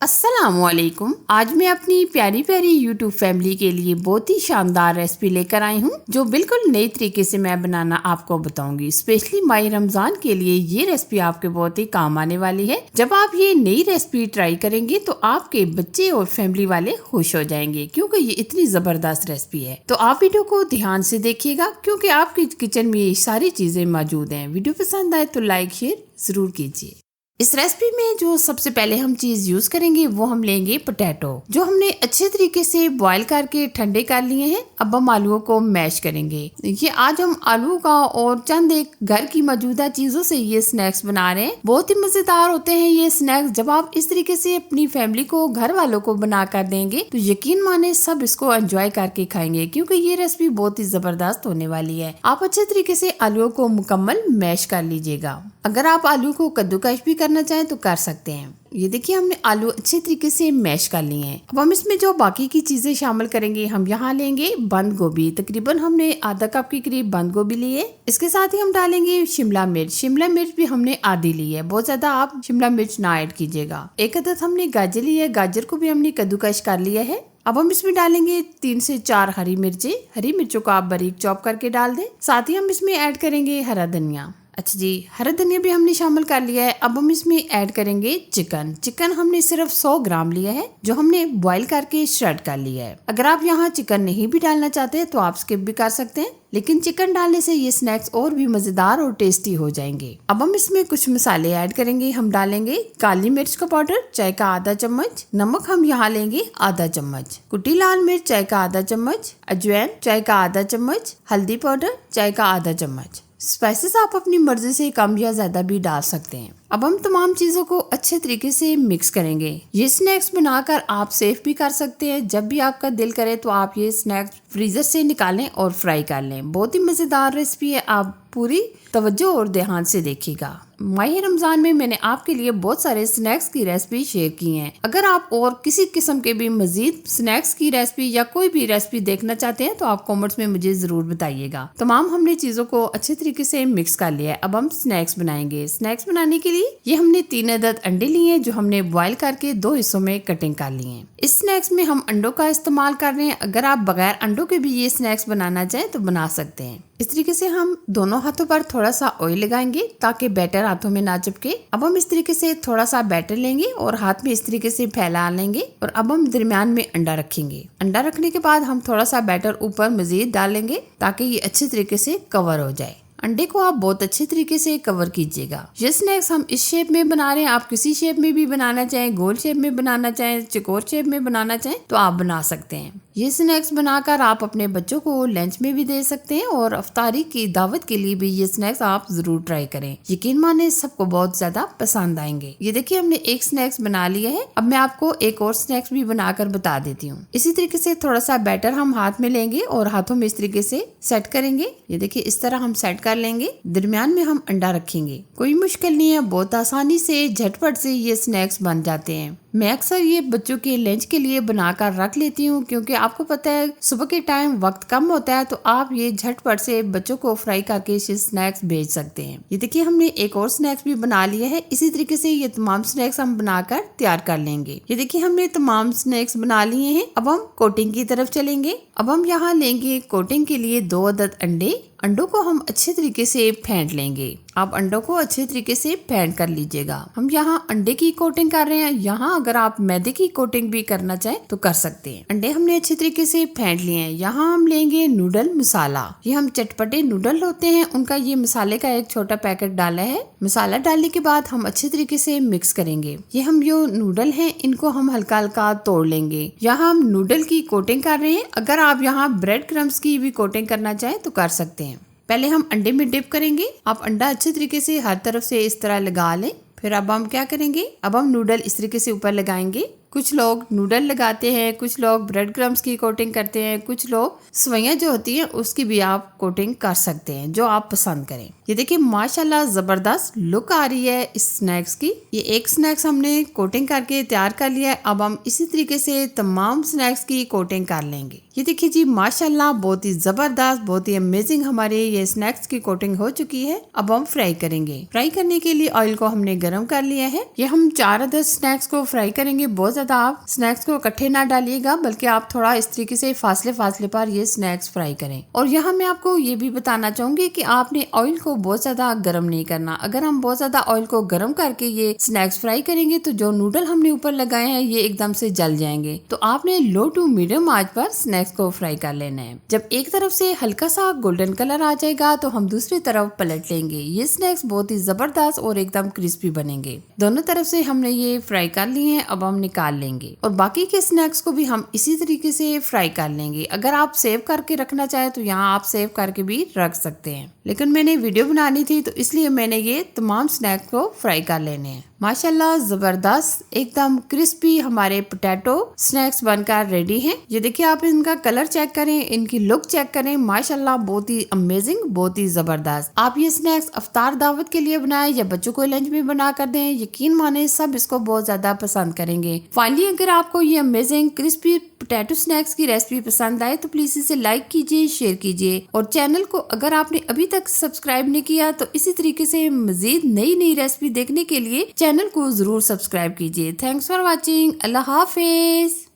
अस्सलामुअलैकुम। आज मैं अपनी प्यारी प्यारी यूट्यूब फैमिली के लिए बहुत ही शानदार रेसिपी लेकर आई हूँ जो बिल्कुल नई तरीके से मैं बनाना आपको बताऊंगी। स्पेशली माही रमजान के लिए ये रेसिपी आपके बहुत ही काम आने वाली है। जब आप ये नई रेसिपी ट्राई करेंगे तो आपके बच्चे और फैमिली वाले खुश हो जाएंगे क्योंकि ये इतनी जबरदस्त रेसिपी है। तो आप वीडियो को ध्यान से देखिएगा क्योंकि आपके किचन में ये सारी चीजें मौजूद है। वीडियो पसंद आए तो लाइक शेयर जरूर कीजिए। इस रेसिपी में जो सबसे पहले हम चीज यूज करेंगे वो हम लेंगे पोटैटो, जो हमने अच्छे तरीके से बॉईल करके ठंडे कर लिए हैं। अब हम आलूओं को मैश करेंगे। ये आज हम आलू का और चंद एक घर की मौजूदा चीजों से ये स्नैक्स बना रहे हैं। बहुत ही मजेदार होते हैं ये स्नैक्स। जब आप इस तरीके से अपनी फैमिली को, घर वालों को बना कर देंगे तो यकीन माने सब इसको एंजॉय करके खाएंगे क्योंकि ये रेसिपी बहुत ही जबरदस्त होने वाली है। आप अच्छे तरीके से आलूओं को मुकम्मल मैश कर लीजिएगा। अगर आप आलू को कद्दूकश भी करना चाहें तो कर सकते हैं। ये देखिए हमने आलू अच्छे तरीके से मैश कर लिए हैं। अब हम इसमें जो बाकी की चीजें शामिल करेंगे, हम यहाँ लेंगे बंद गोभी। तकरीबन हमने आधा कप के करीब बंद गोभी ली है। इसके साथ ही हम डालेंगे शिमला मिर्च। शिमला मिर्च भी हमने आधी ली है, बहुत ज्यादा आप शिमला मिर्च ना ऐड कीजिएगा। एक अदद हमने गाजर ली है, गाजर को भी हमने कद्दूकश कर लिया है। अब हम इसमें डालेंगे 3 से 4 हरी मिर्चें। हरी मिर्चों को आप बारीक चॉप करके डाल दें। साथ ही हम इसमें ऐड करेंगे हरा धनिया। अच्छा जी, हरा धनिया भी हमने शामिल कर लिया है। अब हम इसमें ऐड करेंगे चिकन। चिकन हमने सिर्फ 100 ग्राम लिया है जो हमने बॉईल करके श्रेड कर लिया है। अगर आप यहाँ चिकन नहीं भी डालना चाहते तो आप स्किप भी कर सकते हैं, लेकिन चिकन डालने से ये स्नैक्स और भी मजेदार और टेस्टी हो जाएंगे। अब हम इसमें कुछ मसाले ऐड करेंगे। हम डालेंगे काली मिर्च का पाउडर चाय का आधा चम्मच, नमक हम यहाँ लेंगे आधा चम्मच, कुटी लाल मिर्च चाय का आधा चम्मच, अजवाइन चाय का आधा चम्मच, हल्दी पाउडर चाय का आधा चम्मच। स्पाइसेस आप अपनी मर्जी से कम या ज्यादा भी डाल सकते हैं। अब हम तमाम चीजों को अच्छे तरीके से मिक्स करेंगे। ये स्नैक्स बनाकर आप सेव भी कर सकते हैं। जब भी आपका दिल करे तो आप ये स्नैक्स फ्रीजर से निकालें और फ्राई कर लें। बहुत ही मजेदार रेसिपी है, आप पूरी तवज्जो और ध्यान से देखिएगा। माही रमजान में मैंने आपके लिए बहुत सारे स्नैक्स की रेसिपी शेयर की हैं। अगर आप और किसी किस्म के भी मजीद स्नैक्स की रेसिपी या कोई भी रेसिपी देखना चाहते हैं तो आप कमेंट्स में मुझे जरूर बताइएगा। तमाम हमने चीजों को अच्छे तरीके से मिक्स कर लिया है। अब हम स्नैक्स बनाएंगे। स्नैक्स बनाने के लिए ये हमने 3 अदद अंडे लिए हैं जो हमने बॉईल करके 2 हिस्सों में कटिंग कर लिए हैं। इस स्नैक्स में हम अंडों का इस्तेमाल कर रहे हैं। अगर आप बगैर अंडों के भी ये स्नैक्स बनाना चाहें तो बना सकते हैं। इस तरीके से हम दोनों हाथों पर थोड़ा सा ऑयल लगाएंगे ताकि बैटर हाथों में ना चिपके। अब हम इस तरीके से थोड़ा सा बैटर लेंगे और हाथ में इस तरीके से फैला लेंगे और अब हम दरमियान में अंडा रखेंगे। अंडा रखने के बाद हम थोड़ा सा बैटर ऊपर मजीद डालेंगे ताकि ये अच्छे तरीके से कवर हो जाए। अंडे को आप बहुत अच्छे तरीके से कवर कीजिएगा। ये स्नैक्स हम इस शेप में बना रहे हैं। आप किसी शेप में भी बनाना चाहें, गोल शेप में बनाना चाहें, चौकोर शेप में बनाना चाहें तो आप बना सकते हैं। ये स्नैक्स बनाकर आप अपने बच्चों को लंच में भी दे सकते हैं और अफ्तारी की दावत के लिए भी ये स्नैक्स आप जरूर ट्राई करें। यकीन माने सबको बहुत ज्यादा पसंद आएंगे। ये देखिए हमने एक स्नैक्स बना लिया है। अब मैं आपको एक और स्नैक्स भी बनाकर बता देती हूँ। इसी तरीके से थोड़ा सा बैटर हम हाथ में लेंगे और हाथों में इस तरीके से सेट करेंगे। ये देखिए इस तरह हम सेट कर लेंगे। दरमियान में हम अंडा रखेंगे। कोई मुश्किल नहीं है, बहुत आसानी से झटपट से ये स्नैक्स बन जाते हैं। मैं अक्सर ये बच्चों के लंच के लिए बनाकर रख लेती हूँ क्योंकि आपको पता है सुबह के टाइम वक्त कम होता है, तो आप ये झटपट से बच्चों को फ्राई करके स्नैक्स भेज सकते हैं। ये देखिए हमने एक और स्नैक्स भी बना लिया है। इसी तरीके से ये तमाम स्नैक्स हम बनाकर तैयार कर लेंगे। ये देखिए हमने तमाम स्नैक्स बना लिए हैं। अब हम कोटिंग की तरफ चलेंगे। अब हम यहाँ लेंगे कोटिंग के लिए 2 अदद अंडे। अंडों को हम अच्छे तरीके से फेंट लेंगे। आप अंडों को अच्छे तरीके से फेंट कर लीजिएगा। हम यहाँ अंडे की कोटिंग कर रहे हैं। यहाँ अगर आप मैदे की कोटिंग भी करना चाहें तो कर सकते हैं। अंडे हमने अच्छे तरीके से फेंट लिए हैं। यहाँ हम लेंगे नूडल मसाला। ये हम चटपटे नूडल होते हैं उनका ये मसाले का एक छोटा पैकेट डाला है। मसाला डालने के बाद हम अच्छे तरीके से मिक्स करेंगे। ये हम जो नूडल हैं इनको हम हल्का हल्का तोड़ लेंगे। यहाँ हम नूडल की कोटिंग कर रहे हैं। अगर आप यहाँ ब्रेड क्रम्स की भी कोटिंग करना चाहें तो कर सकते हैं। पहले हम अंडे में डिप करेंगे। आप अंडा अच्छे तरीके से हर तरफ से इस तरह लगा लें। फिर अब हम क्या करेंगे, अब हम नूडल इस तरीके से ऊपर लगाएंगे। कुछ लोग नूडल लगाते हैं, कुछ लोग ब्रेड क्रम्स की कोटिंग करते हैं, कुछ लोग सवैयां जो होती है उसकी भी आप कोटिंग कर सकते हैं, जो आप पसंद करें। ये देखिए माशाल्लाह जबरदस्त लुक आ रही है इस स्नैक्स की। ये एक स्नैक्स हमने कोटिंग करके तैयार कर लिया है। अब हम इसी तरीके से तमाम स्नैक्स की कोटिंग कर लेंगे। ये देखिए जी, माशाल्लाह बहुत ही जबरदस्त, बहुत ही अमेजिंग हमारे ये स्नैक्स की कोटिंग हो चुकी है। अब हम फ्राई करेंगे। फ्राई करने के लिए ऑयल को हमने गरम कर लिया है। ये हम 4 स्नैक्स को फ्राई करेंगे। बहुत ज्यादा आप स्नैक्स को इकट्ठे ना डालिएगा, बल्कि आप थोड़ा इस तरीके से फासले फासले पर ये स्नैक्स फ्राई करें। और यहाँ मैं आपको ये भी बताना चाहूंगी कि आपने ऑयल को बहुत ज्यादा गर्म नहीं करना। अगर हम बहुत ज्यादा ऑयल को गर्म करके ये स्नैक्स फ्राई करेंगे तो जो नूडल हमने ऊपर लगाए हैं ये एकदम से जल जाएंगे। तो आपने लो टू मीडियम आंच पर स्नैक्स को फ्राई कर लेना है। जब एक तरफ से हल्का सा गोल्डन कलर आ जाएगा तो हम दूसरी तरफ पलट लेंगे। ये स्नैक्स बहुत ही जबरदस्त और एकदम क्रिस्पी बनेंगे। दोनों तरफ से हमने ये फ्राई कर लिए हैं। अब हम निकाल लेंगे और बाकी के स्नैक्स को भी हम इसी तरीके से फ्राई कर लेंगे। अगर आप सेव करके रखना चाहे तो यहाँ आप सेव करके भी रख सकते हैं, लेकिन मैंने वीडियो बनानी थी तो इसलिए मैंने ये तमाम स्नैक्स को फ्राई कर लेने हैं। माशाल्लाह जबरदस्त एकदम क्रिस्पी हमारे पोटैटो स्नैक्स बनकर रेडी हैं। ये देखिए, आप इनका कलर चेक करें, इनकी लुक चेक करें। माशाल्लाह बहुत ही अमेजिंग, बहुत ही जबरदस्त। आप ये स्नैक्स अफ्तार दावत के लिए बनाएं या बच्चों को लंच में बना कर दें, यकीन माने सब इसको बहुत ज्यादा पसंद करेंगे। फाइनली अगर आपको ये अमेजिंग क्रिस्पी पोटैटो स्नैक्स की रेसिपी पसंद आए तो प्लीज इसे लाइक कीजिए, शेयर कीजिए और चैनल को अगर आपने अभी तक सब्सक्राइब नहीं किया तो इसी तरीके से मजीद नई नई रेसिपी देखने के लिए चैनल को जरूर सब्सक्राइब कीजिए। Thanks for watching. Allah Hafiz.